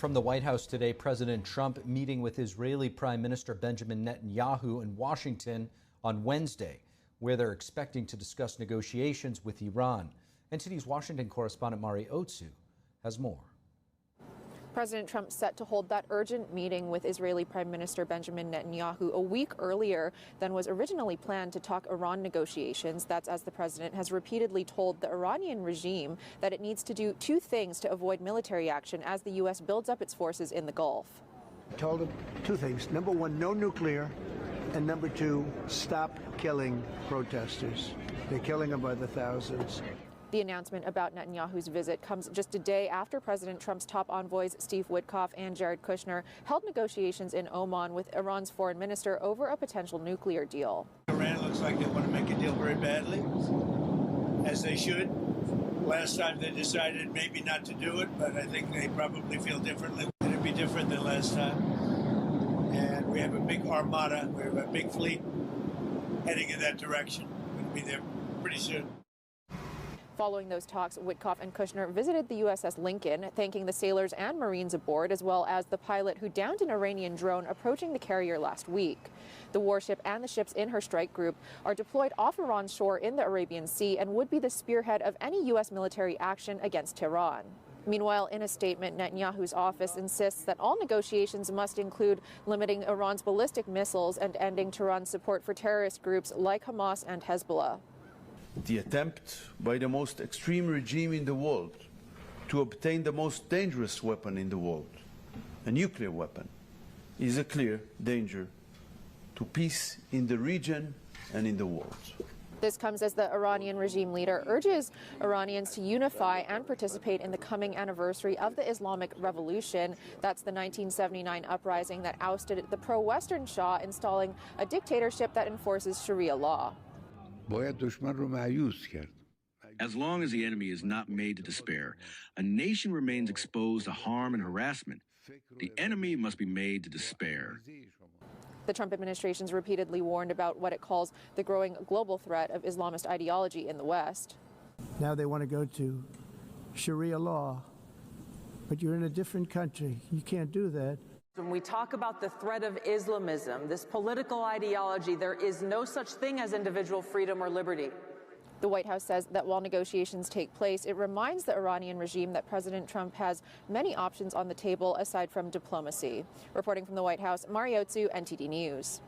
From the White House today, President Trump meeting with Israeli Prime Minister Benjamin Netanyahu in Washington on Wednesday, where they're expecting to discuss negotiations with Iran. NTD's Washington correspondent Mari Otsu has more. President Trump set to hold that urgent meeting with Israeli Prime Minister Benjamin Netanyahu a week earlier than was originally planned to talk Iran negotiations. That's as the president has repeatedly told the Iranian regime that it needs to do two things to avoid military action as the U.S. builds up its forces in the Gulf. I told him two things. Number one, no nuclear. And number two, stop killing protesters. They're killing them by the thousands. The announcement about Netanyahu's visit comes just a day after President Trump's top envoys Steve Witkoff and Jared Kushner held negotiations in Oman with Iran's foreign minister over a potential nuclear deal. Iran looks like they want to make a deal very badly, as they should. Last time they decided maybe not to do it, but I think they probably feel differently. It'll be different than last time. And we have a big armada, we have a big fleet heading in that direction. We'll be there pretty soon. Following those talks, Witkoff and Kushner visited the USS Lincoln, thanking the sailors and Marines aboard, as well as the pilot who downed an Iranian drone approaching the carrier last week. The warship and the ships in her strike group are deployed off Iran's shore in the Arabian Sea and would be the spearhead of any U.S. military action against Tehran. Meanwhile, in a statement, Netanyahu's office insists that all negotiations must include limiting Iran's ballistic missiles and ending Tehran's support for terrorist groups like Hamas and Hezbollah. The attempt by the most extreme regime in the world to obtain the most dangerous weapon in the world, a nuclear weapon, is a clear danger to peace in the region and in the world. This comes as the Iranian regime leader urges Iranians to unify and participate in the coming anniversary of the Islamic Revolution. That's the 1979 uprising that ousted the pro-Western Shah, installing a dictatorship that enforces Sharia law. As long as the enemy is not made to despair, a nation remains exposed to harm and harassment. The enemy must be made to despair. The Trump administration's repeatedly warned about what it calls the growing global threat of Islamist ideology in the West. Now they want to go to Sharia law, but you're in a different country. You can't do that. When we talk about the threat of Islamism, this political ideology, there is no such thing as individual freedom or liberty. The White House says that while negotiations take place, it reminds the Iranian regime that President Trump has many options on the table aside from diplomacy. Reporting from the White House, Mari Otsu, NTD News.